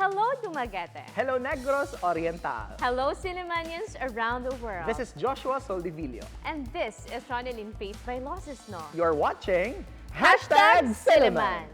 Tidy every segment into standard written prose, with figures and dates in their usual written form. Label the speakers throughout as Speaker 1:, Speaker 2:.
Speaker 1: Hello, Dumaguete.
Speaker 2: Hello, Negros Oriental.
Speaker 1: Hello, Sillimanians around the world.
Speaker 2: This is Joshua Soldivillo.
Speaker 1: And this is Ronelyn Vailoces-No.
Speaker 2: You're watching
Speaker 1: Silliman.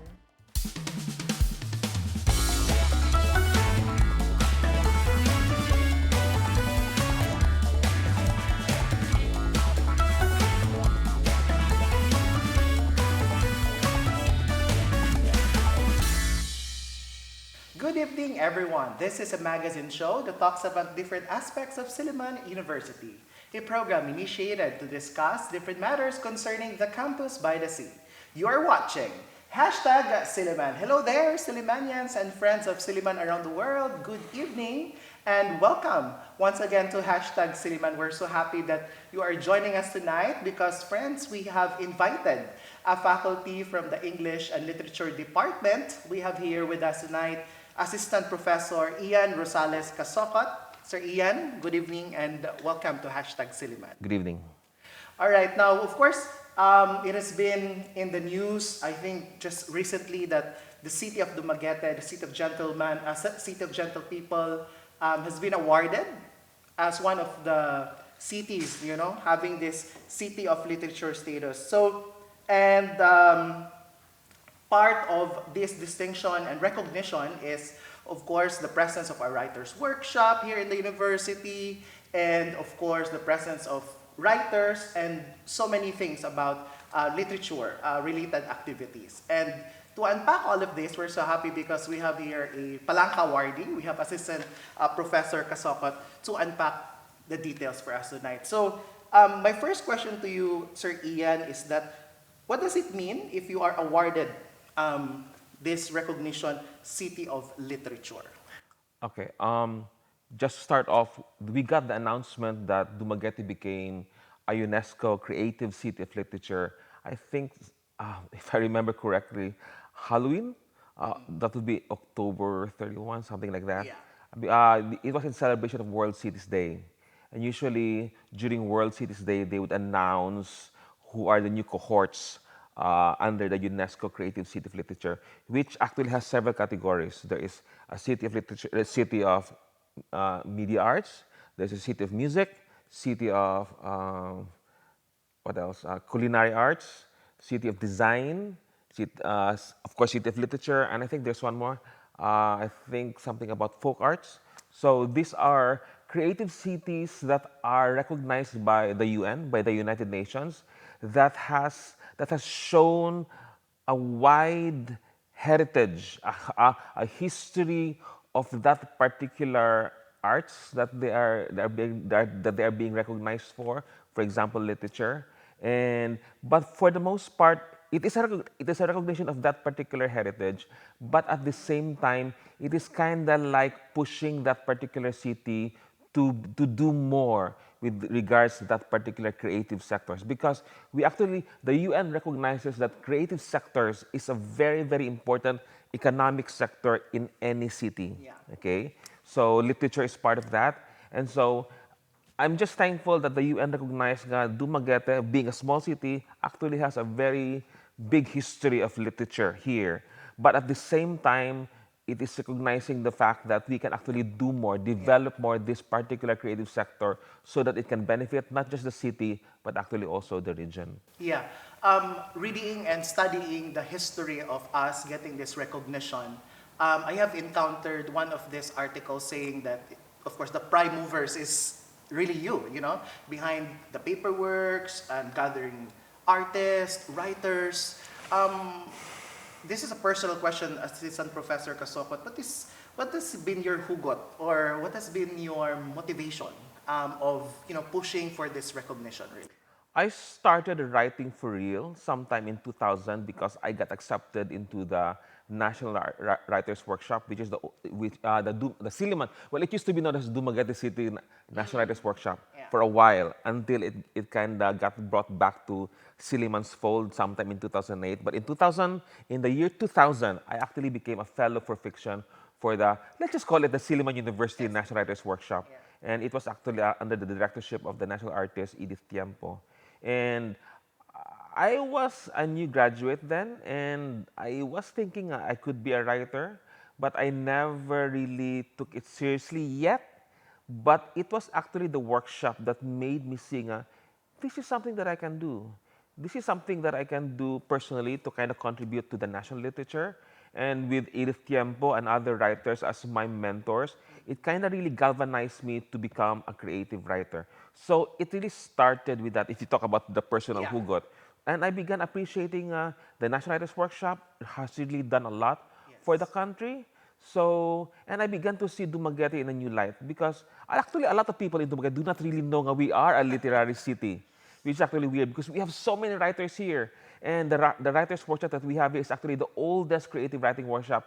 Speaker 2: Good evening, everyone. This is a magazine show that talks about different aspects of Silliman University, a program initiated to discuss different matters concerning the campus by the sea. You are watching Silliman. Hello there, Sillimanians and friends of Silliman around the world. Good evening and welcome once again to Silliman. We're so happy that you are joining us tonight because, friends, we have invited a faculty from the English and Literature Department. We have here with us tonight Assistant Professor Ian Rosales Casocot. Sir Ian, good evening and welcome to Silliman.
Speaker 3: Good evening.
Speaker 2: All right, now, of course, it has been in the news, I think, just recently that the city of Dumaguete, the city of city of gentle people, has been awarded as one of the cities, having this city of literature status. So, and part of this distinction and recognition is, of course, the presence of a writer's workshop here in the university, and of course, the presence of writers and so many things about literature-related activities. And to unpack all of this, we're so happy because we have here a Palanca awardee. We have Assistant Professor Casocot to unpack the details for us tonight. So my first question to you, Sir Ian, is that what does it mean if you are awarded this recognition, City of Literature?
Speaker 3: Okay, just to start off, we got the announcement that Dumaguete became a UNESCO Creative City of Literature. I think, if I remember correctly, Halloween, that would be October 31, something like that.
Speaker 2: Yeah.
Speaker 3: It was in celebration of World Cities Day. And usually, during World Cities Day, they would announce who are the new cohorts under the UNESCO Creative City of Literature, which actually has several categories. There is a city of literature, a city of media arts. There's a city of music, city of what else? Culinary arts, city of design, of course, city of literature, and I think there's one more. I think something about folk arts. So these are creative cities that are recognized by the UN, by the United Nations, that has shown a wide heritage, a history of that particular arts that they are being recognized for example, literature. But for the most part, it is a recognition of that particular heritage, but at the same time, it is kind of like pushing that particular city to do more with regards to that particular creative sectors. Because the UN recognizes that creative sectors is a very, very important economic sector in any city.
Speaker 2: Yeah.
Speaker 3: Okay? So literature is part of that. And so I'm just thankful that the UN recognized that Dumaguete, being a small city, actually has a very big history of literature here. But at the same time, it is recognizing the fact that we can actually do more, develop more this particular creative sector so that it can benefit not just the city, but actually also the region.
Speaker 2: Yeah. Reading and studying the history of us getting this recognition, I have encountered one of these articles saying that, of course, the prime movers is really you, behind the paperworks and gathering artists, writers. This is a personal question, Assistant Professor Casocot. What has been your hugot, or what has been your motivation of pushing for this recognition? Really?
Speaker 3: I started writing for real sometime in 2000 because I got accepted into the National Writers Workshop, which is the Silliman. Well, it used to be known as Dumaguete City National Writers Workshop for a while until it kind of got brought back to Silliman's fold sometime in 2008. But in the year 2000, I actually became a fellow for fiction for let's just call it the Silliman University National Writers Workshop. Yeah. And it was actually under the directorship of the national artist Edith Tiempo. And I was a new graduate then, and I was thinking I could be a writer, but I never really took it seriously yet. But it was actually the workshop that made me see this is something that I can do. This is something that I can do personally to kind of contribute to the national literature. And with Edith Tiempo and other writers as my mentors, it kind of really galvanized me to become a creative writer. So it really started with that, if you talk about the personal
Speaker 2: Yeah.
Speaker 3: hugot. And I began appreciating the National Writers Workshop. It has really done a lot for the
Speaker 2: Yes.
Speaker 3: country. So, and I began to see Dumaguete in a new light because actually a lot of people in Dumaguete do not really know that we are a literary city, which is actually weird because we have so many writers here. And the writers workshop that we have here is actually the oldest creative writing workshop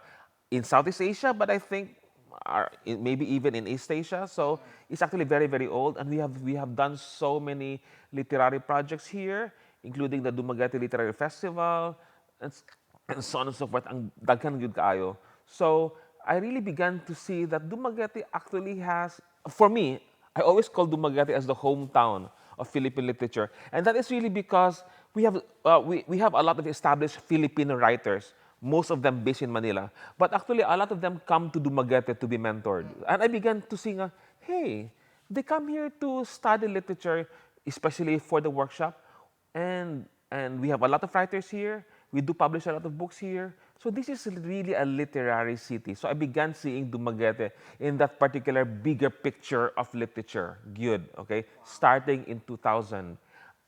Speaker 3: in Southeast Asia, but I think maybe even in East Asia. So it's actually very, very old. And we have done so many literary projects here, including the Dumaguete Literary Festival, and, and so on and so forth. Ang daghan gyud kaayo. So I really began to see that Dumaguete actually has, for me, I always call Dumaguete as the hometown of Philippine literature. And that is really because we have a lot of established Filipino writers, most of them based in Manila. But actually, a lot of them come to Dumaguete to be mentored. And I began to see, hey, they come here to study literature, especially for the workshop. And we have a lot of writers here. We do publish a lot of books here. So this is really a literary city. So I began seeing Dumaguete in that particular bigger picture of literature, gyud, okay, starting in 2000.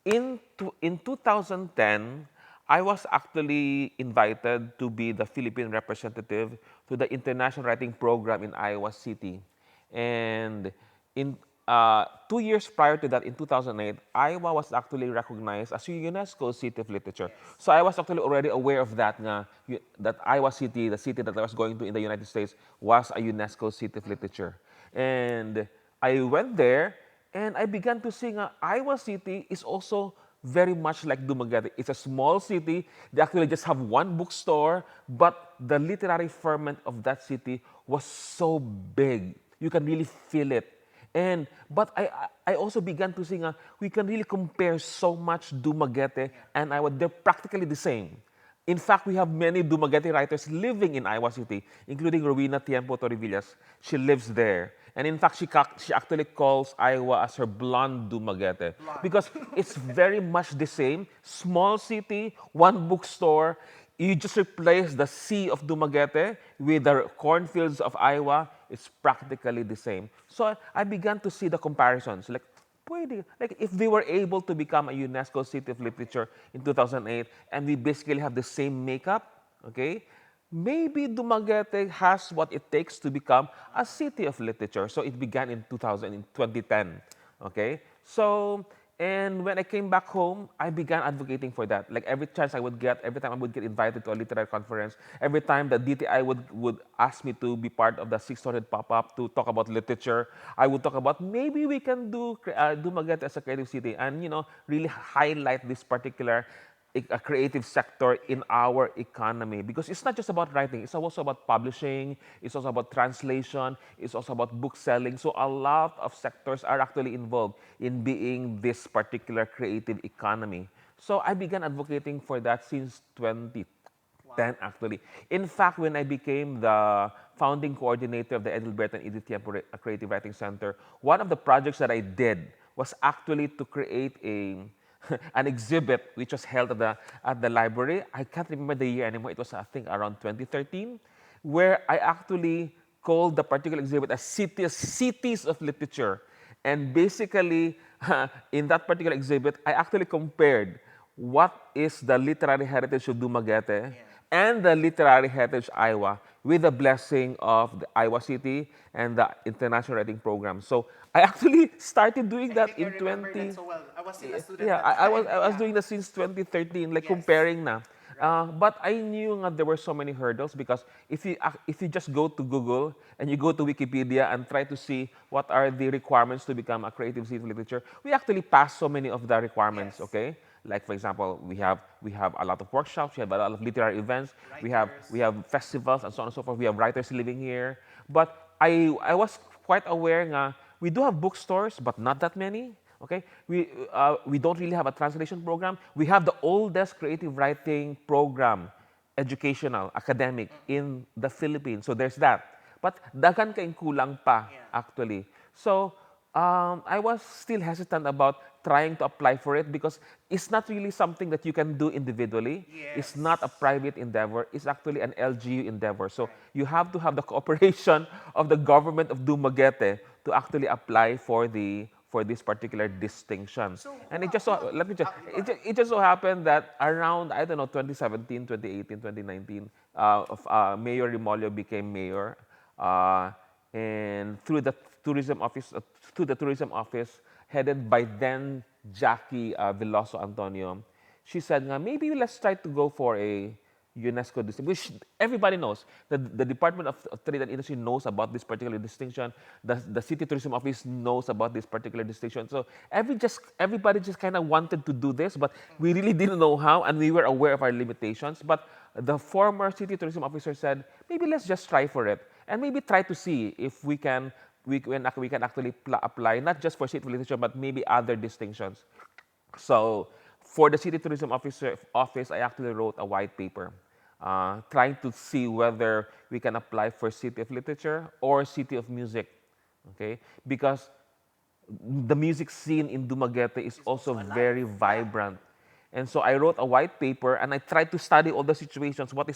Speaker 3: In 2010, I was actually invited to be the Philippine representative to the International Writing Program in Iowa City. And in 2 years prior to that, in 2008, Iowa was actually recognized as a UNESCO City of Literature. So I was actually already aware of that, that Iowa City, the city that I was going to in the United States, was a UNESCO City of Literature. And I went there, and I began to see Iowa City is also very much like Dumaguete. It's a small city. They actually just have one bookstore, but the literary ferment of that city was so big. You can really feel it. But I also began to see we can really compare so much Dumaguete and Iowa. They're practically the same. In fact, we have many Dumaguete writers living in Iowa City, including Rowena Tiempo Torrevillas. She lives there. And in fact, she actually calls Iowa as her blonde Dumaguete because it's very much the same. Small city, one bookstore. You just replace the sea of Dumaguete with the cornfields of Iowa. It's practically the same. So I began to see the comparisons. Like if they were able to become a UNESCO City of Literature in 2008 and we basically have the same makeup, okay, maybe Dumaguete has what it takes to become a city of literature. So it began in 2010, okay? So, and when I came back home, I began advocating for that. Like every chance I would get, every time I would get invited to a literary conference, every time the DTI would ask me to be part of the 600 pop-up to talk about literature, I would talk about maybe we can do Dumaguete as a creative city and, really highlight this particular a creative sector in our economy because it's not just about writing, it's also about publishing, it's also about translation, it's also about book selling. So a lot of sectors are actually involved in being this particular creative economy. So I began advocating for that since 2010 actually. In fact, when I became the founding coordinator of the Edelbert and Edith Tiempo Creative Writing Center, one of the projects that I did was actually to create an exhibit which was held at the library. I can't remember the year anymore. It was, I think, around 2013, where I actually called the particular exhibit as Cities of Literature. And basically, in that particular exhibit, I actually compared what is the literary heritage of Dumaguete and the literary heritage Iowa with the blessing of the Iowa City and the International Writing Program. So I actually started doing
Speaker 2: I
Speaker 3: that
Speaker 2: think I
Speaker 3: in
Speaker 2: remember that
Speaker 3: 20.
Speaker 2: so well. I was still a student
Speaker 3: Yeah,
Speaker 2: that time.
Speaker 3: I was
Speaker 2: Yeah.
Speaker 3: doing that since 2013, like
Speaker 2: Yes.
Speaker 3: comparing na.
Speaker 2: Right.
Speaker 3: But I knew nga there were so many hurdles because if you just go to Google and you go to Wikipedia and try to see what are the requirements to become a creative city of literature, we actually pass so many of the requirements.
Speaker 2: Yes.
Speaker 3: Okay, like for example, we have a lot of workshops, we have a lot of literary events, we have
Speaker 2: Writers.
Speaker 3: we have festivals and so on and so forth. We have writers living here, but I was quite aware nga we do have bookstores, but not that many. Okay, we don't really have a translation program. We have the oldest creative writing program educational, academic in the Philippines. So there's that. But dagan kayong kulang pa,
Speaker 2: Yeah.
Speaker 3: actually. So I was still hesitant about trying to apply for it because it's not really something that you can do individually. It's not a
Speaker 2: Yes.
Speaker 3: private endeavor. It's actually an LGU endeavor. So
Speaker 2: Right.
Speaker 3: you have to have the cooperation of the government of Dumaguete to actually apply for this particular distinction.
Speaker 2: So
Speaker 3: And it just so let me just
Speaker 2: you go ahead.
Speaker 3: it just so happened that around I don't know 2017, 2018, 2019, Mayor Remolio became mayor, uh, and through the tourism office headed by then Jackie Veloso Antonio, she said, nga, maybe let's try to go for a UNESCO distinction, which everybody knows. The Department of Trade and Industry knows about this particular distinction. The City Tourism Office knows about this particular distinction. So everybody just kind of wanted to do this, but we really didn't know how, and we were aware of our limitations. But the former City Tourism Officer said, maybe let's just try for it, and maybe try to see if we can actually apply not just for city literature, but maybe other distinctions. So for the City Tourism Office, I actually wrote a white paper trying to see whether we can apply for City of Literature or City of Music, okay? Because the music scene in Dumaguete is also
Speaker 2: alive.
Speaker 3: very
Speaker 2: Yeah.
Speaker 3: vibrant. And so I wrote a white paper and I tried to study all the situations, what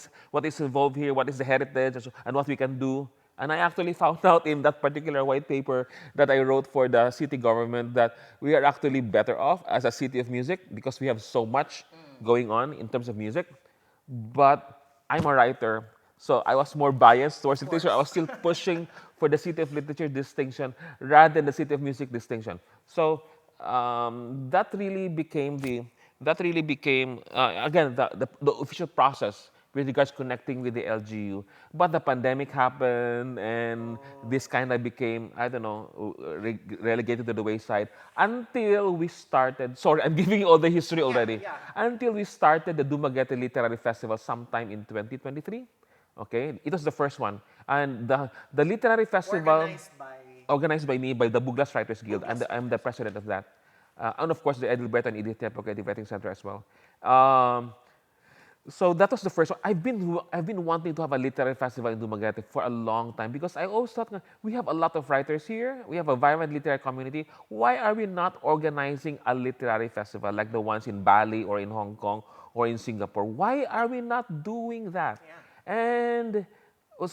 Speaker 3: is involved here, what is the heritage, and what we can do. And I actually found out in that particular white paper that I wrote for the city government that we are actually better off as a city of music because we have so much going on in terms of music. But I'm a writer, so I was more biased towards literature. I was still pushing for the City of Literature distinction rather than the City of Music distinction. So that really became again the official process with regards connecting with the LGU. But the pandemic happened, and this kind of became, I don't know, relegated to the wayside until we started. Sorry, I'm giving you all the history already.
Speaker 2: Yeah.
Speaker 3: Until we started the Dumaguete Literary Festival sometime in 2023. Okay, it was the first one, and the literary festival
Speaker 2: Organized by
Speaker 3: organized by me by the Buglas Writers Guild.
Speaker 2: Douglas
Speaker 3: I'm the president of that, and of course the Edilberto and Edith Tempo Creative Writing Center as well. So that was the first one. I've been wanting to have a literary festival in Dumaguete for a long time because I always thought we have a lot of writers here. We have a vibrant literary community. Why are we not organizing a literary festival like the ones in Bali or in Hong Kong or in Singapore? Why are we not doing that?
Speaker 2: Yeah.
Speaker 3: And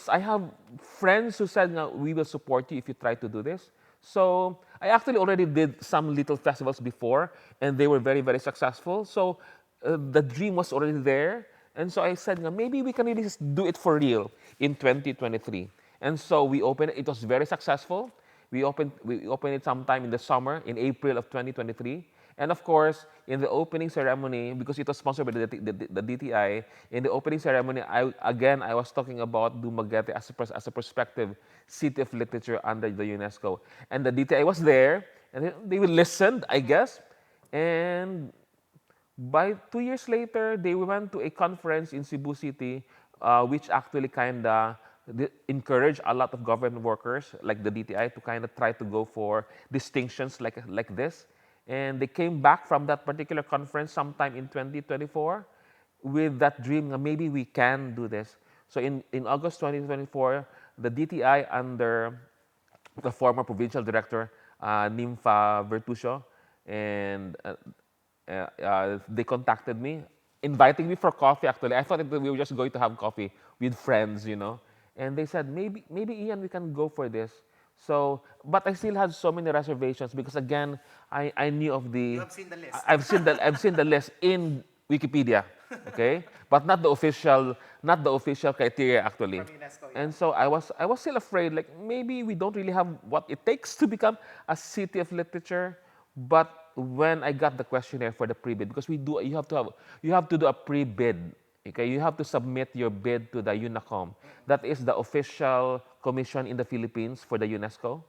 Speaker 3: I have friends who said, we will support you if you try to do this. So I actually already did some little festivals before, and they were very, very successful. So the dream was already there. And so I said, maybe we can really just do it for real in 2023. And so we opened it. It was very successful. We opened it sometime in the summer, in April of 2023. And of course, in the opening ceremony, because it was sponsored by the DTI, in the opening ceremony, I was talking about Dumaguete as a prospective city of literature under the UNESCO. And the DTI was there, and they listened, I guess. And by 2 years later, they went to a conference in Cebu City, which actually kind of encouraged a lot of government workers, like the DTI, to kind of try to go for distinctions like this. And they came back from that particular conference sometime in 2024 with that dream, maybe we can do this. So in August 2024, the DTI under the former provincial director, Nympha Vertusio, and they contacted me, inviting me for coffee. Actually, I thought that we were just going to have coffee with friends, And they said, maybe Ian, we can go for this. So, but I still had so many reservations because again, I knew of the.
Speaker 2: You have seen the list.
Speaker 3: I've seen the list in Wikipedia, okay, but not the official criteria actually.
Speaker 2: From UNESCO, yeah.
Speaker 3: And so I was still afraid, like maybe we don't really have what it takes to become a city of literature. But when I got the questionnaire for the pre-bid, because you have to do a pre-bid. Okay, you have to submit your bid to the UNACOM. That is the official commission in the Philippines for the UNESCO.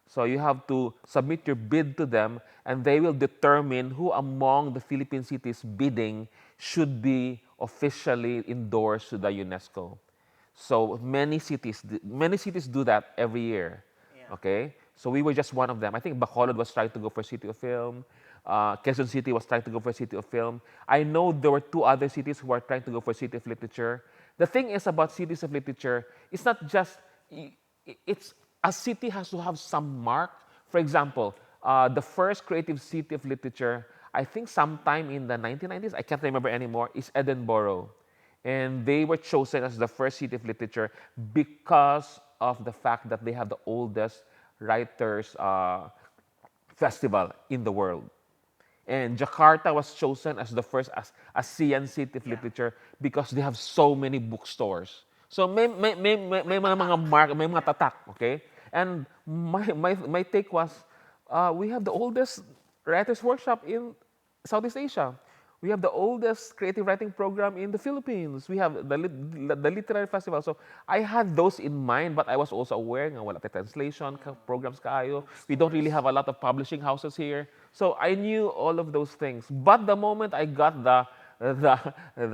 Speaker 3: So you have to submit your bid to them, and they will determine who among the Philippine cities bidding should be officially endorsed to the UNESCO. So many cities do that every year.
Speaker 2: Yeah.
Speaker 3: Okay, so we were just one of them. I think Bacolod was trying to go for City of Film. Quezon City was trying to go for City of Film. I know there were two other cities who are trying to go for City of Literature. The thing is about cities of literature, it's not just, it's a city has to have some mark. For example, the first creative city of literature, I think sometime in the 1990s, I can't remember anymore, is Edinburgh. And they were chosen as the first city of literature because of the fact that they have the oldest writers festival in the world. And Jakarta was chosen as the first as ASEAN city of literature because they have so many bookstores. So may mga mark, may mga tatak, okay? And my take was, we have the oldest writers workshop in Southeast Asia. We have the oldest creative writing program in the Philippines. We have the literary festival. So I had those in mind, but I was also aware nga wala tayo translation programs kayo. We don't really have a lot of publishing houses here. So I knew all of those things. But the moment I got the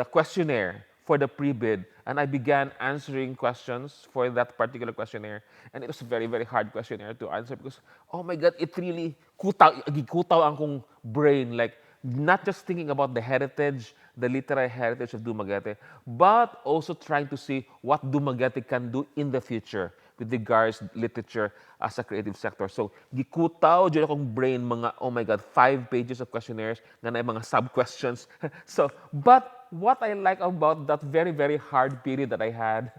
Speaker 3: questionnaire for the pre-bid, and I began answering questions for that particular questionnaire, and it was a very, very hard questionnaire to answer because, oh my God, it really gikutaw ang kong brain, like not just thinking about the heritage, the literary heritage of Dumaguete, but also trying to see what Dumaguete can do in the future with regards literature as a creative sector. So, gikutaw dyan akong brain mga, oh my God, 5 pages of questionnaires nga na mga sub-questions. So, but what I like about that very, very hard period that I had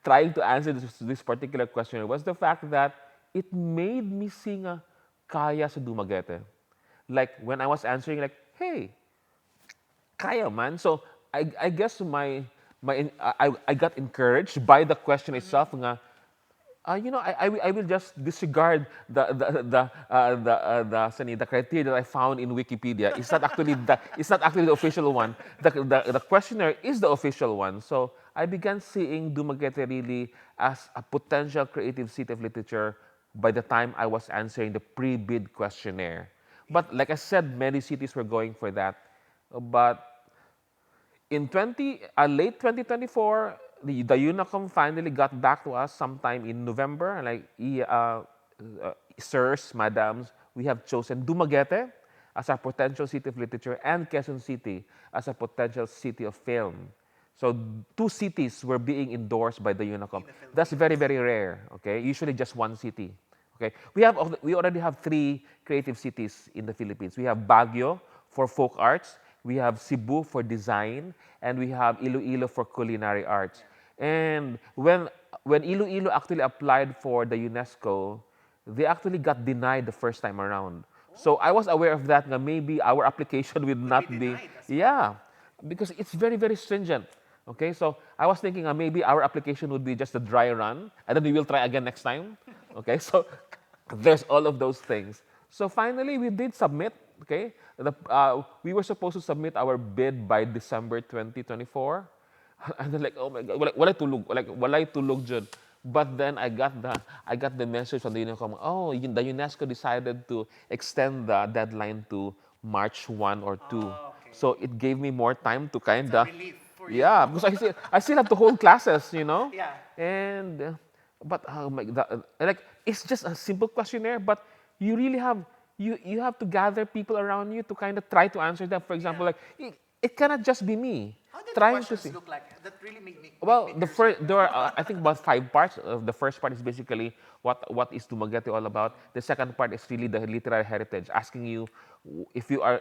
Speaker 3: trying to answer this particular questionnaire was the fact that it made me see nga kaya sa Dumaguete. Like, when I was answering, like, hey, kaya man. So I guess I got encouraged by the question itself. Nga, I will just disregard the criteria that I found in Wikipedia. It's not actually the official one. The questionnaire is the official one. So I began seeing Dumaguete really as a potential creative city of literature by the time I was answering the pre-bid questionnaire. But like I said, many cities were going for that. But in late 2024, the UNACOM finally got back to us sometime in November. Like, sirs, madams, we have chosen Dumaguete as a potential city of literature and Quezon City as a potential city of film. So 2 cities were being endorsed by the UNACOM. That's very, very rare. Okay, usually just 1 city. Okay, we already have 3 creative cities in the Philippines. We have Baguio for folk arts, we have Cebu for design, and we have Iloilo for culinary arts. And when Iloilo actually applied for the UNESCO, they actually got denied the first time around. So I was aware of that. Maybe our application would not be, yeah, because it's very, very stringent. Okay, so I was thinking maybe our application would be just a dry run, and then we will try again next time. Okay, so there's all of those things. So finally, we did submit. Okay, we were supposed to submit our bid by December 2024, and then like, oh my God, walay tulog dyan. But then I got the message from the UNESCO. Oh, the UNESCO decided to extend the deadline to March 1 or 2. Oh, okay. So it gave me more time to kind of, yeah, because I still have to hold classes, Yeah. And but oh my God, like it's just a simple questionnaire, but you really have you have to gather people around you to kind of try to answer them. For example, like it cannot just be me.
Speaker 2: How did
Speaker 3: trying
Speaker 2: the
Speaker 3: to see.
Speaker 2: questions look like? That really made me.
Speaker 3: Well, there are I think about 5 parts. The first part is basically what is Dumaguete all about. The second part is really the literary heritage, asking you if you are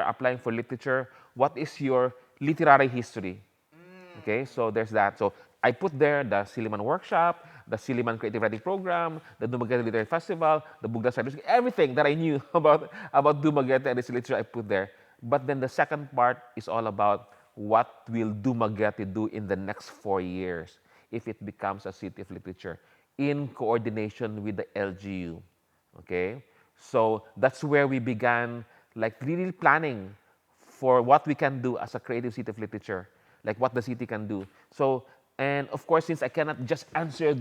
Speaker 3: applying for literature, what is your literary history? Okay, so there's that. So I put there the Silliman workshop, the Silliman creative writing program, the Dumaguete Literary Festival, the Bugda Service, everything that I knew about Dumaguete and its literature I put there. But then the second part is all about what will Dumaguete do in the next 4 years if it becomes a city of literature in coordination with the LGU. Okay, so that's where we began like really planning for what we can do as a creative city of literature, like what the city can do. So, and of course, since I cannot just answer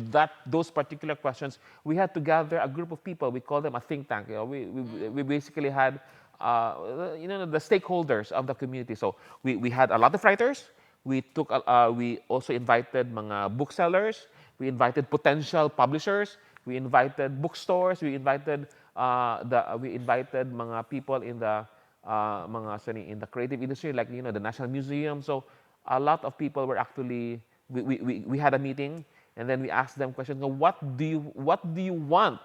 Speaker 3: those particular questions, we had to gather a group of people. We call them a think tank. We basically had the stakeholders of the community. So we had a lot of writers. We also invited mga booksellers. We invited potential publishers. We invited bookstores, we invited mga people in the in the creative industry, like the National Museum. So a lot of people were actually we had a meeting, and then we asked them questions. What do you want?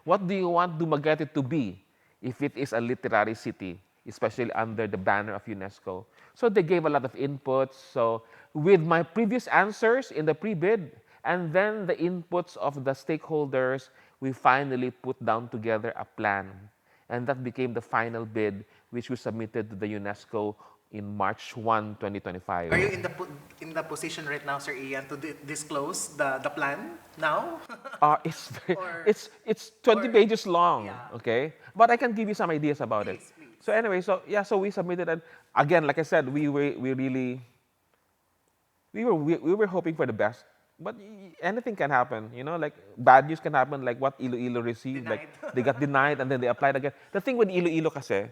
Speaker 3: What do you want Dumaguete to be if it is a literary city, especially under the banner of UNESCO? So they gave a lot of inputs. So with my previous answers in the pre-bid and then the inputs of the stakeholders, we finally put down together a plan. And that became the final bid, which we submitted to the UNESCO in March 1, 2025.
Speaker 2: Are you in the position right now, Sir Ian, to disclose the plan now?
Speaker 3: It's
Speaker 2: Or-
Speaker 3: it's 20
Speaker 2: or-
Speaker 3: pages long,
Speaker 2: yeah.
Speaker 3: okay? But I can give you some ideas about it.
Speaker 2: Please, please.
Speaker 3: So anyway, so we submitted, and again, like I said, we were hoping for the best, but anything can happen, like bad news can happen, like what Iloilo received, like
Speaker 2: Denied.
Speaker 3: they got denied and then they applied again. The thing with Iloilo kasi,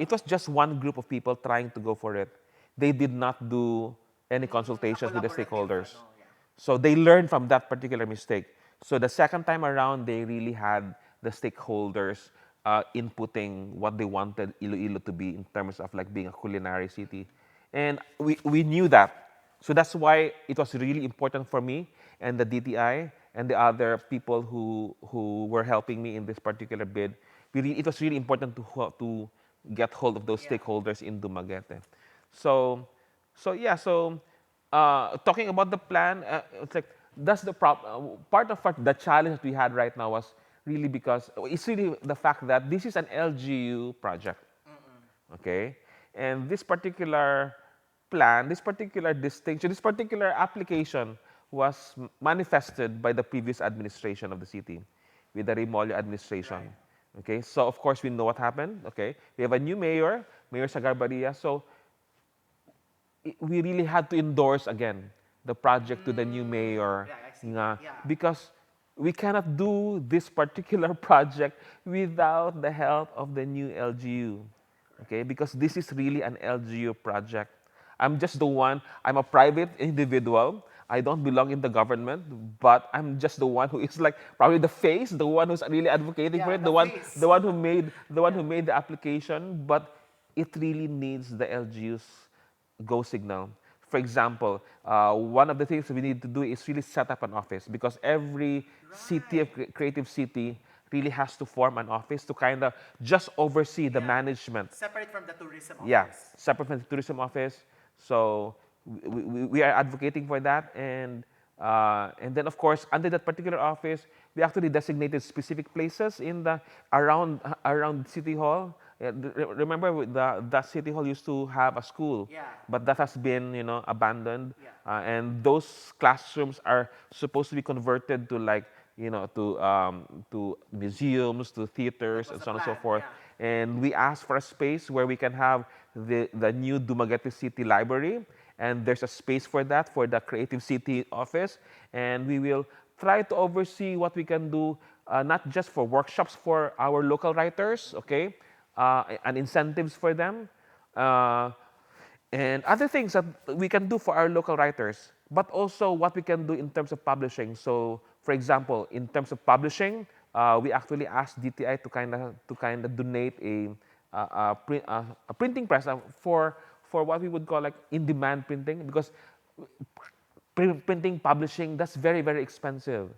Speaker 3: it was just one group of people trying to go for it. They did not do any consultations with the
Speaker 2: Collaborative,
Speaker 3: stakeholders.
Speaker 2: yeah.
Speaker 3: So they learned from that particular mistake. So the second time around, they really had the stakeholders inputting what they wanted Iloilo to be in terms of like being a culinary city. And we knew that. So that's why it was really important for me and the DTI and the other people who were helping me in this particular bid. It was really important to get hold of those
Speaker 2: Yeah.
Speaker 3: stakeholders in Dumaguete. So, talking about the plan, it's like that's the part of the challenge that we had right now was really because it's really the fact that this is an LGU project, okay, and this particular plan, this particular distinction, this particular application was manifested by the previous administration of the city, with the Remolyo administration.
Speaker 2: Right.
Speaker 3: Okay, so of course we know what happened. Okay, we have a new mayor, Mayor Sagarbaria. So we really had to endorse again the project to the new mayor,
Speaker 2: Yeah, I see.
Speaker 3: nga,
Speaker 2: Yeah.
Speaker 3: because we cannot do this particular project without the help of the new LGU. Okay, because this is really an LGU project. I'm just the one, I'm a private individual. I don't belong in the government, but I'm just the one who is like probably the face, the one who's really advocating for
Speaker 2: Yeah,
Speaker 3: it,
Speaker 2: the face.
Speaker 3: the one who made the application, but it really needs the LGU's go signal. For example, one of the things we need to do is really set up an office, because every city of creative city really has to form an office to kind of just oversee the
Speaker 2: Yeah.
Speaker 3: management.
Speaker 2: Separate from the tourism office.
Speaker 3: Yeah, separate from the tourism office. So we are advocating for that, and then of course under that particular office, we actually designated specific places in the around City Hall. Remember, that City Hall used to have a school,
Speaker 2: Yeah.
Speaker 3: but that has been abandoned,
Speaker 2: Yeah.
Speaker 3: and those classrooms are supposed to be converted to like to museums, to theaters,
Speaker 2: That
Speaker 3: and
Speaker 2: was
Speaker 3: so on
Speaker 2: the
Speaker 3: and so
Speaker 2: plan,
Speaker 3: forth.
Speaker 2: yeah.
Speaker 3: And we asked for a space where we can have the new Dumaguete City Library, and there's a space for that for the Creative City office, and we will try to oversee what we can do, not just for workshops for our local writers, okay, and incentives for them, and other things that we can do for our local writers, but also what we can do in terms of publishing. So, for example, in terms of publishing, we actually asked DTI to kind of donate a printing press for what we would call like in-demand printing, because printing, publishing, that's very, very expensive.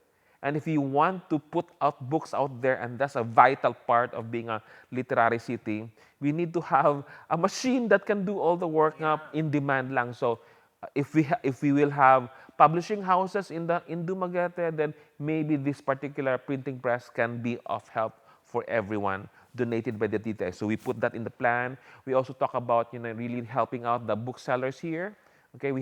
Speaker 3: And if you want to put out books out there, and that's a vital part of being a literary city, we need to have a machine that can do all the work in demand lang. So if we will have publishing houses in Dumaguete, then maybe this particular printing press can be of help for everyone, donated by the DTI. So we put that in the plan. We also talk about really helping out the booksellers here. Okay,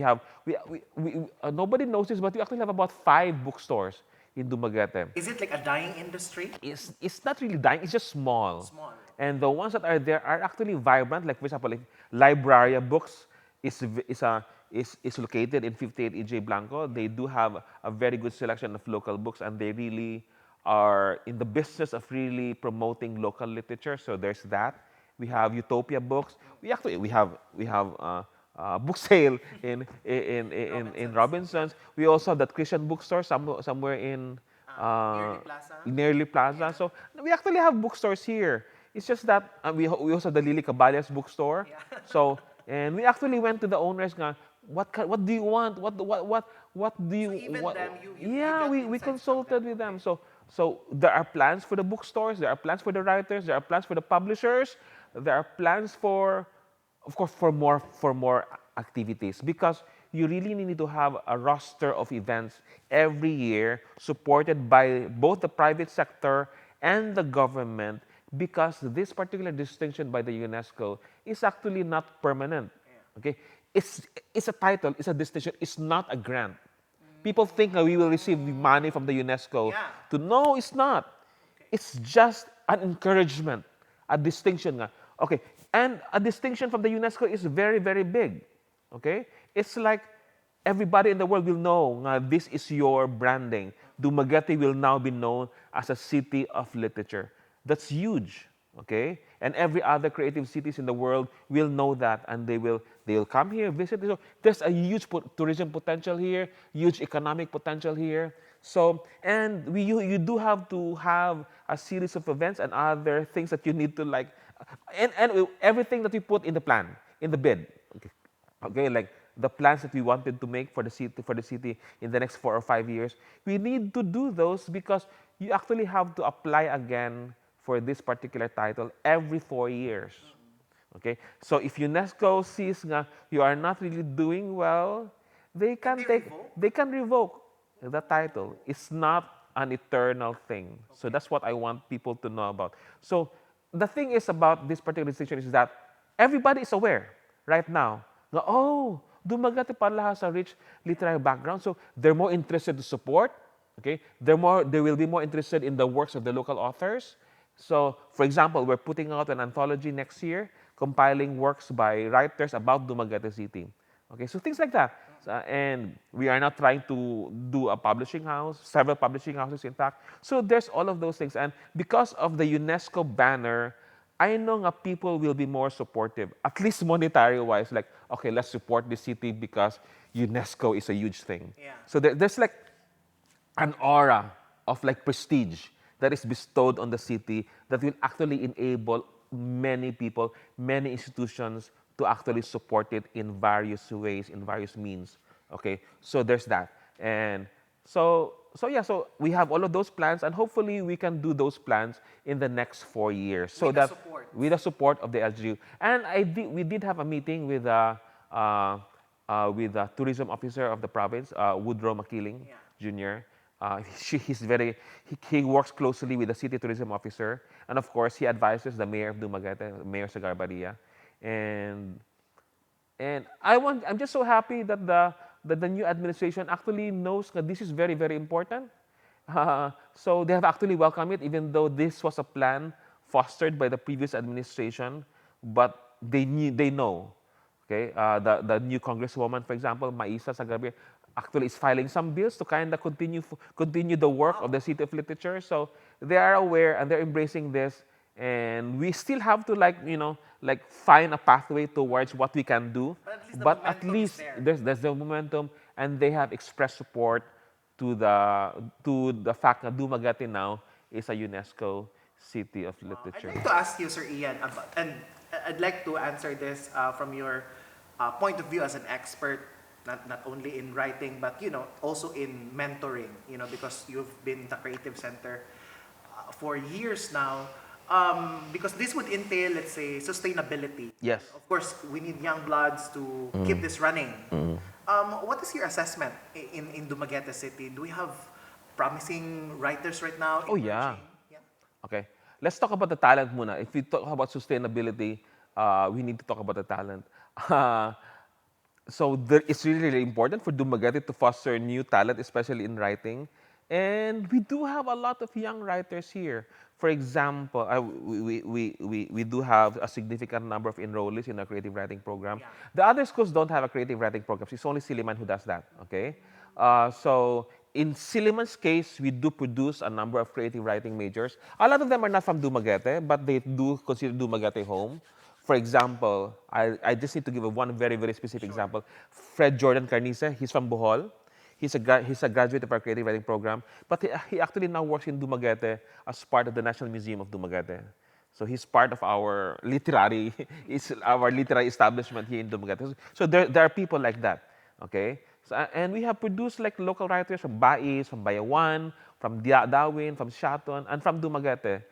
Speaker 3: nobody knows this, but we actually have about 5 bookstores in Dumaguete.
Speaker 2: Is it like a dying industry?
Speaker 3: It's not really dying, it's just small.
Speaker 2: Small.
Speaker 3: And the ones that are there are actually vibrant. Like, for example, like Libraria Books is located in 58 EJ Blanco. They do have a very good selection of local books, and they really are in the business of really promoting local literature. So there's that. We have Utopia Books. We have book sale in Robinsons. We also have that Christian bookstore somewhere in
Speaker 2: Nearly Plaza.
Speaker 3: Nearly Plaza. So we actually have bookstores here. It's just that we also have the Lily Caballas bookstore.
Speaker 2: Yeah.
Speaker 3: So and we actually went to the owners. Nga, what do you want? What do you
Speaker 2: So even
Speaker 3: what?
Speaker 2: them, you
Speaker 3: Yeah,
Speaker 2: get
Speaker 3: we
Speaker 2: insights from
Speaker 3: consulted
Speaker 2: them.
Speaker 3: with them.
Speaker 2: Okay.
Speaker 3: So there are plans for the bookstores. There are plans for the writers. There are plans for the publishers. There are plans for, of course, for more activities because you really need to have a roster of events every year supported by both the private sector and the government because this particular distinction by the UNESCO is actually not permanent. Okay, it's a title, it's a distinction, it's not a grant. People think that we will receive money from the UNESCO.
Speaker 2: Yeah.
Speaker 3: To no, it's not.
Speaker 2: Okay.
Speaker 3: It's just an encouragement, a distinction nga. Okay, and a distinction from the UNESCO is very, very big. Okay, it's like everybody in the world will know nga this is your branding. Dumaguete will now be known as a city of literature. That's huge. Okay, and every other creative cities in the world will know that, and they will come here, visit. So there's a huge tourism potential here, huge economic potential here. So and you do have to have a series of events and other things that you need to like, and everything that we put in the plan, in the bid. Okay, okay, like the plans that we wanted to make for the city in the next 4 or 5 years, we need to do those because you actually have to apply again for this particular title every 4 years. Okay, so if UNESCO sees nga you are not really doing well, they can
Speaker 2: they revoke?
Speaker 3: they can revoke the title. It's not an eternal thing. So that's what I want people to know about. So the thing is about this particular decision is that everybody is aware right now. Na, oh, Dumaguete pala has a rich literary background, so they're more interested to support. Okay, they will be more interested in the works of the local authors. So, for example, we're putting out an anthology next year, compiling works by writers about Dumaguete City. Okay, so things like that. And we are not trying to do a publishing house, several publishing houses, in fact. So there's all of those things. And because of the UNESCO banner, I know nga people will be more supportive, at least monetary-wise, like, okay, let's support the city because UNESCO is a huge thing.
Speaker 2: Yeah.
Speaker 3: So there's like an aura of like prestige that is bestowed on the city that will actually enable many people, many institutions to actually support it in various ways, in various means. Okay, so there's that. And so we have all of those plans, and hopefully we can do those plans in the next 4 years. So
Speaker 2: With the
Speaker 3: that
Speaker 2: support.
Speaker 3: with the support of the LGU. And we did have a meeting with the tourism officer of the province, Woodrow Makiling
Speaker 2: Yeah.
Speaker 3: Jr. He works closely with the city tourism officer, and of course he advises the mayor of Dumaguete, Mayor Sagarbaria, and I'm just so happy that the new administration actually knows that this is very, very important. So they have actually welcomed it, even though this was a plan fostered by the previous administration, but they know. Okay, the new congresswoman, for example, Maisa Sagarbaria, actually is filing some bills to kind of continue the work of the City of Literature. So they are aware and they're embracing this, and we still have to like find a pathway towards what we can do.
Speaker 2: But at least the momentum is there.
Speaker 3: There's the momentum, and they have expressed support to the fact that Dumaguete now is a UNESCO City of
Speaker 2: I'd
Speaker 3: Literature.
Speaker 2: like to ask you, Sir Ian, and I'd like to answer this from your point of view as an expert, not only in writing, but also in mentoring. Because you've been the creative center for years now. Because this would entail, let's say, sustainability.
Speaker 3: Yes.
Speaker 2: Of course, we need young bloods to keep this running. What is your assessment in Dumaguete City? Do we have promising writers right now?
Speaker 3: Oh, yeah.
Speaker 2: emerging? Yeah.
Speaker 3: Okay, let's talk about the talent muna. If we talk about sustainability, we need to talk about the talent. So it's really, really important for Dumaguete to foster new talent, especially in writing. And we do have a lot of young writers here. For example, we do have a significant number of enrollees in our creative writing program.
Speaker 2: Yeah.
Speaker 3: The other schools don't have a creative writing program. It's only Silliman who does that, okay? So in Silliman's case, we do produce a number of creative writing majors. A lot of them are not from Dumaguete, but they do consider Dumaguete home. For example, I just need to give one very, very specific example. Fred Jordan Carnice, he's from Bohol. He's a graduate of our creative writing program, but he actually now works in Dumaguete as part of the National Museum of Dumaguete. So he's part of our literary, is our literary establishment here in Dumaguete. So there are people like that, okay? So, and we have produced like local writers from Bais, from Bayawan, from Dawin, from Shaton, and from Dumaguete.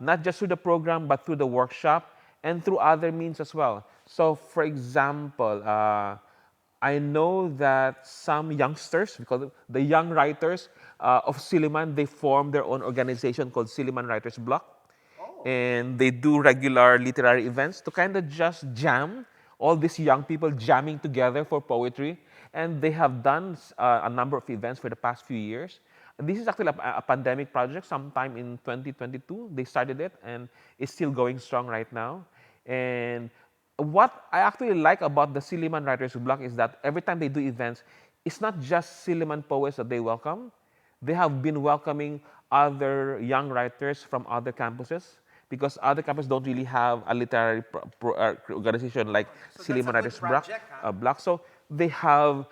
Speaker 3: Not just through the program, but through the workshop and through other means as well. So, for example, I know that some youngsters, because the young writers of Silliman, they formed their own organization called Silliman Writers Block. And they do regular literary events to kind of just jam, all these young people jamming together for poetry. And they have done a number of events for the past few years. And this is actually a pandemic project. Sometime in 2022, they started it, and it's still going strong right now. And what I actually like about the Silliman Writers Block is that every time they do events, it's not just Silliman poets that they welcome. They have been welcoming other young writers from other campuses because other campuses don't really have a literary organization like
Speaker 2: So that's a
Speaker 3: Silliman
Speaker 2: good
Speaker 3: Writers Block.
Speaker 2: project, huh?
Speaker 3: Block. So they have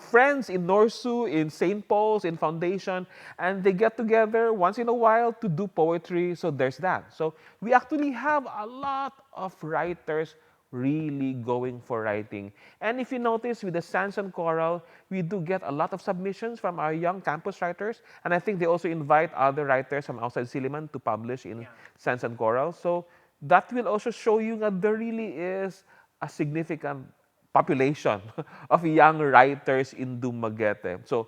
Speaker 3: friends in Norsu, in St. Paul's, in Foundation, and they get together once in a while to do poetry. So there's that. So we actually have a lot of writers really going for writing. And if you notice with the Sanson Choral, we do get a lot of submissions from our young campus writers. And I think they also invite other writers from outside Silliman to publish in Sanson Choral. So that will also show you that there really is a significant population of young writers in Dumaguete. So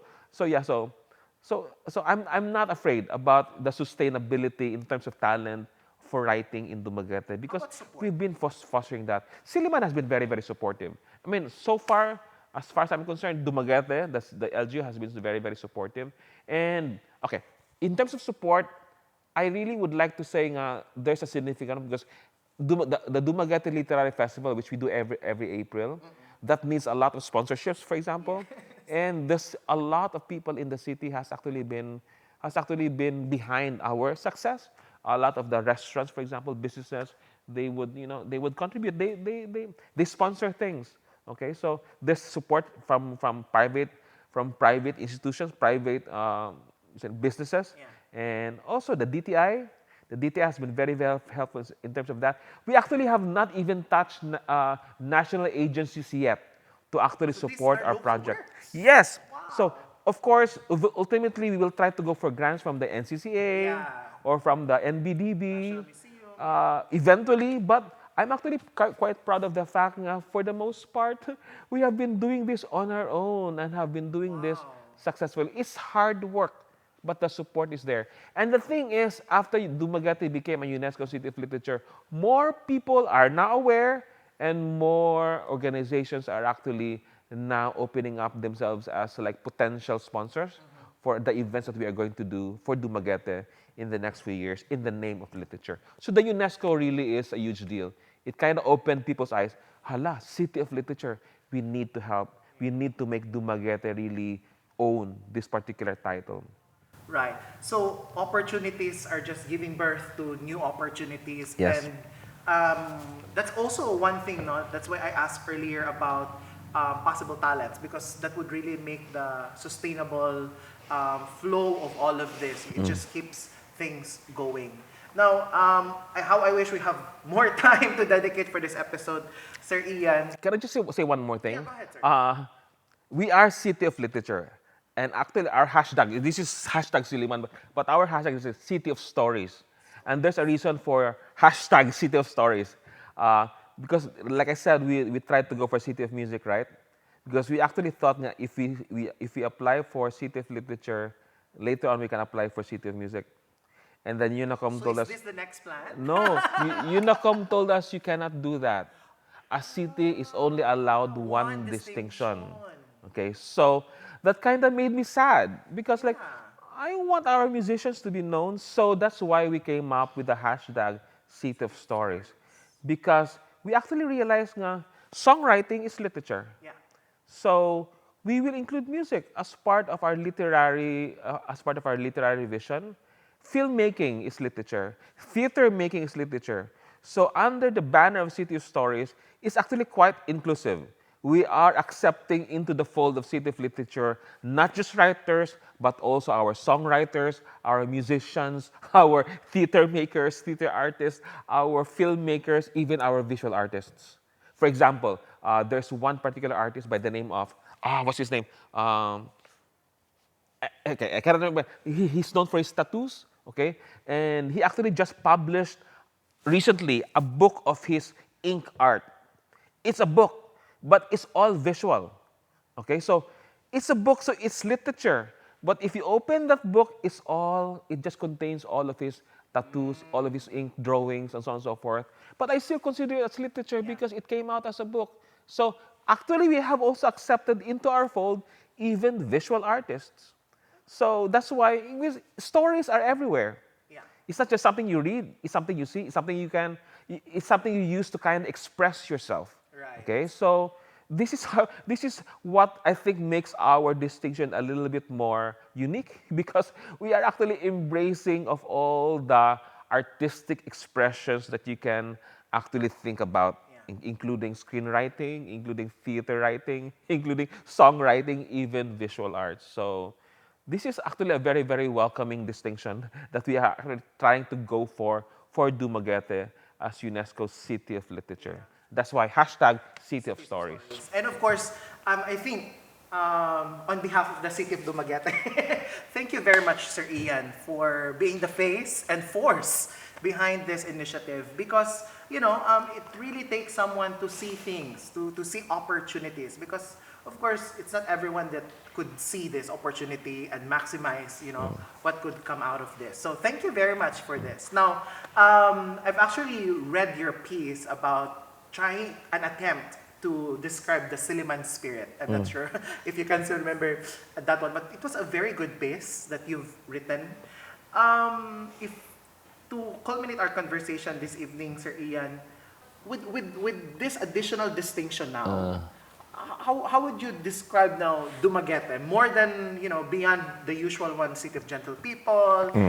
Speaker 3: I'm not afraid about the sustainability in terms of talent for writing in Dumaguete because
Speaker 2: about support?
Speaker 3: we've been fostering that. Silliman has been very, very supportive. I mean, so far as I'm concerned, Dumaguete, the LGU has been very, very supportive. And okay, in terms of support, I really would like to say there's a significant because the Dumaguete Literary Festival, which we do every April, that needs a lot of sponsorships, for example. And there's a lot of people in the city has actually been behind our success. A lot of the restaurants, for example, businesses, they would contribute. They sponsor things. Okay, so there's support from private institutions, private businesses, and also the DTI. The DTI has been very, very helpful in terms of that. We actually have not even touched national agencies yet to actually
Speaker 2: So these
Speaker 3: support
Speaker 2: are
Speaker 3: our
Speaker 2: local
Speaker 3: project.
Speaker 2: works?
Speaker 3: Yes.
Speaker 2: Wow.
Speaker 3: So of course, ultimately we will try to go for grants from the NCCA
Speaker 2: Yeah.
Speaker 3: or from the NBDB
Speaker 2: National Museum.
Speaker 3: eventually. But I'm actually quite proud of the fact that for the most part, we have been doing this on our own and have been doing this
Speaker 2: Wow.
Speaker 3: successfully. It's hard work, but the support is there. And the thing is, after Dumaguete became a UNESCO City of Literature, more people are now aware and more organizations are actually now opening up themselves as like potential sponsors for the events that we are going to do for Dumaguete in the next few years in the name of literature. So the UNESCO really is a huge deal. It kind of opened people's eyes. Hala, City of Literature, we need to help. We need to make Dumaguete really own this particular title.
Speaker 2: Right. So opportunities are just giving birth to new opportunities.
Speaker 3: Yes.
Speaker 2: And that's also one thing, no? That's why I asked earlier about possible talents, because that would really make the sustainable flow of all of this. It just keeps things going. Now, how I wish we have more time to dedicate for this episode, Sir Ian.
Speaker 3: Can I just say one more thing?
Speaker 2: Yeah, go ahead, sir.
Speaker 3: We are City of Literature. And actually, our hashtag, this is hashtag Silliman, but our hashtag is City of Stories. And there's a reason for hashtag City of Stories. Because, like I said, we tried to go for City of Music, right? Because we actually thought that if we apply for City of Literature, later on we can apply for City of Music. And then UNACOM
Speaker 2: So
Speaker 3: told
Speaker 2: is
Speaker 3: us,
Speaker 2: this the next plan?
Speaker 3: no, UNACOM told us you cannot do that. A city is only allowed one distinction. Okay, so that kind of made me sad because like I want our musicians to be known, so that's why we came up with the hashtag City of Stories. Because we actually realized nga songwriting is literature.
Speaker 2: Yeah.
Speaker 3: So we will include music as part of our literary vision. Filmmaking is literature. Theater making is literature. So under the banner of City of Stories, it's actually quite inclusive. we are accepting into the fold of City of Literature not just writers, but also our songwriters, our musicians, our theater makers, theater artists, our filmmakers, even our visual artists. For example, there's one particular artist by the name of, what's his name? Okay, I cannot remember. He's known for his tattoos, okay? And he actually just published recently a book of his ink art. It's a book, but it's all visual, okay? So it's a book, so it's literature. But if you open that book, it just contains all of his tattoos, all of his ink drawings, and so on and so forth. But I still consider it as literature because it came out as a book. So actually, we have also accepted into our fold even visual artists. So that's why stories are everywhere.
Speaker 2: Yeah.
Speaker 3: It's not just something you read, it's something you see, it's something you use to kind of express yourself.
Speaker 2: Right.
Speaker 3: Okay? So this is what I think makes our distinction a little bit more unique because we are actually embracing of all the artistic expressions that you can actually think about, including screenwriting, including theater writing, including songwriting, even visual arts. So this is actually a very, very welcoming distinction that we are actually trying to go for Dumaguete as UNESCO's City of Literature. That's why hashtag City of Stories.
Speaker 2: And of course, I think on behalf of the City of Dumaguete, thank you very much, Sir Ian, for being the face and force behind this initiative because, you know, it really takes someone to see things, to see opportunities because, of course, it's not everyone that could see this opportunity and maximize, you know, what could come out of this. So thank you very much for this. Now, I've actually read your piece about trying an attempt to describe the Silliman spirit. I'm not sure if you can still remember that one, but it was a very good piece that you've written. If to culminate our conversation this evening, Sir Ian, with this additional distinction now, how would you describe now Dumaguete more than, you know, beyond the usual one, City of Gentle People? We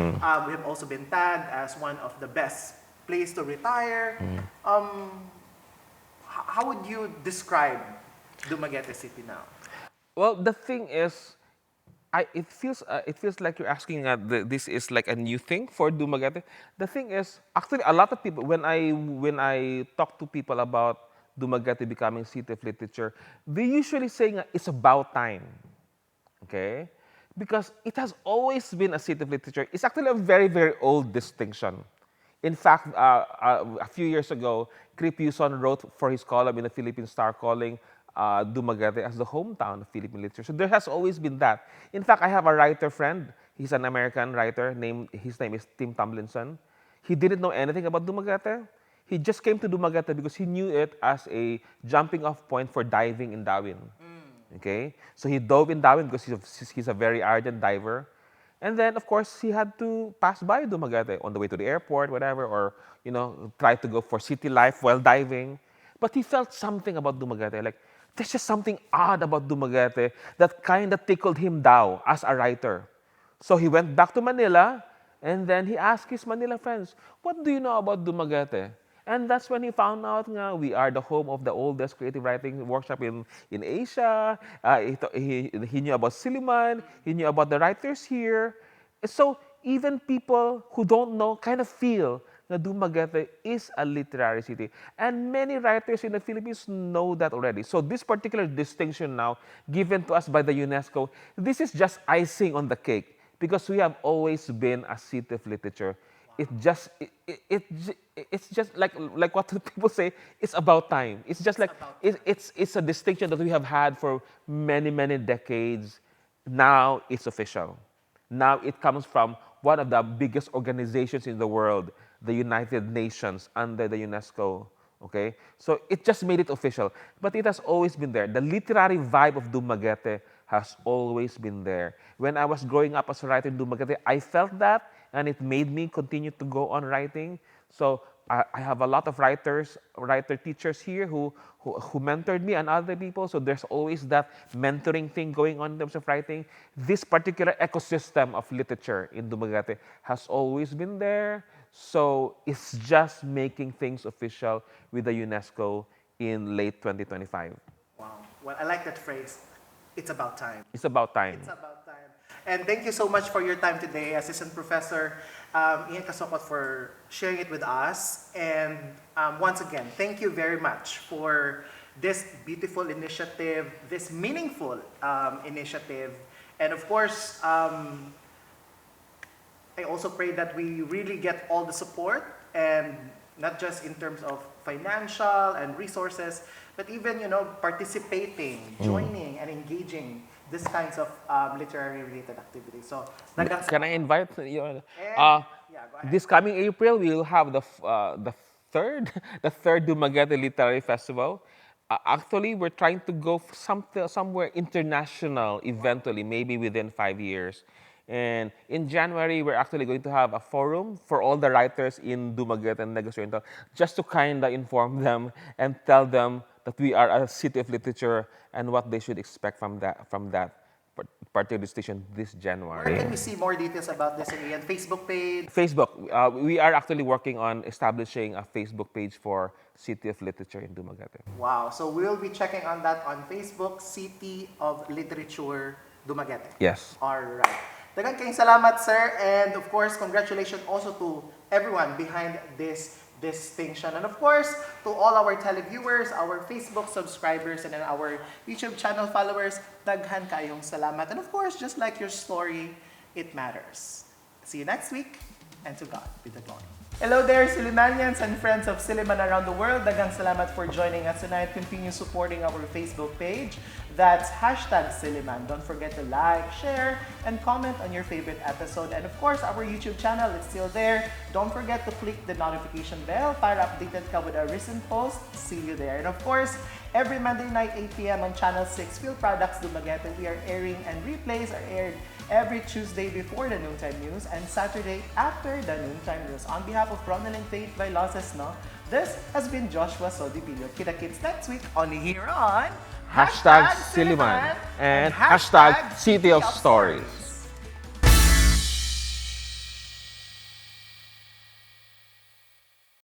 Speaker 2: have also been tagged as one of the best place to retire. How would you describe Dumaguete City now?
Speaker 3: Well, the thing is, it feels like you're asking this is like a new thing for Dumaguete. The thing is, actually, a lot of people when I talk to people about Dumaguete becoming City of Literature, they usually say it's about time, okay? Because it has always been a City of Literature. It's actually a very, very old distinction. In fact, a few years ago, Crip Yuson wrote for his column in the Philippine Star calling Dumaguete as the hometown of Philippine literature. So there has always been that. In fact, I have a writer friend. He's an American writer. His name is Tim Tomlinson. He didn't know anything about Dumaguete. He just came to Dumaguete because he knew it as a jumping off point for diving in Darwin. Okay? So he dove in Darwin because he's a very ardent diver. And then, of course, he had to pass by Dumaguete on the way to the airport, whatever, or, you know, try to go for city life while diving. But he felt something about Dumaguete. Like, there's just something odd about Dumaguete that kind of tickled him down as a writer. So he went back to Manila, and then he asked his Manila friends, what do you know about Dumaguete? And that's when he found out we are the home of the oldest creative writing workshop in Asia. He knew about Silliman. He knew about the writers here. So even people who don't know kind of feel that Dumaguete is a literary city. And many writers in the Philippines know that already. So this particular distinction now given to us by the UNESCO, this is just icing on the cake because we have always been a city of literature. It's just like what people say. It's about time. It's just like it's a distinction that we have had for many decades. Now it's official. Now it comes from one of the biggest organizations in the world, the United Nations under the UNESCO. Okay, so it just made it official, but it has always been there. The literary vibe of Dumaguete has always been there. When I was growing up as a writer in Dumaguete, I felt that, and it made me continue to go on writing. So I have a lot of writer teachers here who mentored me and other people. So there's always that mentoring thing going on in terms of writing. This particular ecosystem of literature in Dumaguete has always been there. So it's just making things official with the UNESCO in late 2025.
Speaker 2: Wow. Well, I like that phrase. It's about time.
Speaker 3: It's about time.
Speaker 2: It's about time. And thank you so much for your time today, Assistant Professor Ian Casocot, for sharing it with us. And once again, thank you very much for this beautiful initiative, this meaningful initiative. And of course, I also pray that we really get all the support, and not just in terms of financial and resources, but even, participating, joining, and engaging these kinds of literary related activities. So,
Speaker 3: Can I invite you?
Speaker 2: yeah, go ahead.
Speaker 3: This coming April, we will have the third the third Dumaguete Literary Festival. Actually, we're trying to go for somewhere international eventually, maybe within 5 years. And in January, we're actually going to have a forum for all the writers in Dumaguete and Negros Oriental, just to kind of inform them and tell them that we are a city of literature and what they should expect from that particular station this
Speaker 2: Where
Speaker 3: January.
Speaker 2: can we see more details about this again? Facebook page?
Speaker 3: Facebook. We are actually working on establishing a Facebook page for City of Literature in Dumaguete.
Speaker 2: Wow. So we'll be checking on that on Facebook, City of Literature, Dumaguete.
Speaker 3: Yes.
Speaker 2: All right. Daghang kayong salamat, sir. And of course, congratulations also to everyone behind this distinction. And of course, to all our televiewers, our Facebook subscribers, and then our YouTube channel followers, daghan kayong salamat. And of course, just like your story, it matters. See you next week, and to God be the glory. Hello there, Sillimanians and friends of Silliman around the world. Daghang salamat for joining us tonight. Continue supporting our Facebook page. That's #Silliman. Don't forget to like, share, and comment on your favorite episode. And of course, our YouTube channel is still there. Don't forget to click the notification bell para updated ka with our recent posts. See you there. And of course, every Monday night, 8 p.m. on Channel 6, Field Products Dumaguete, we are airing, and replays are aired every Tuesday before the noontime news and Saturday after the noontime news. On behalf of Ronelyn, Vailoces-No, this has been Joshua Soldivillo. Kita-kits next week, only here on
Speaker 3: #Silliman and #City of Stories.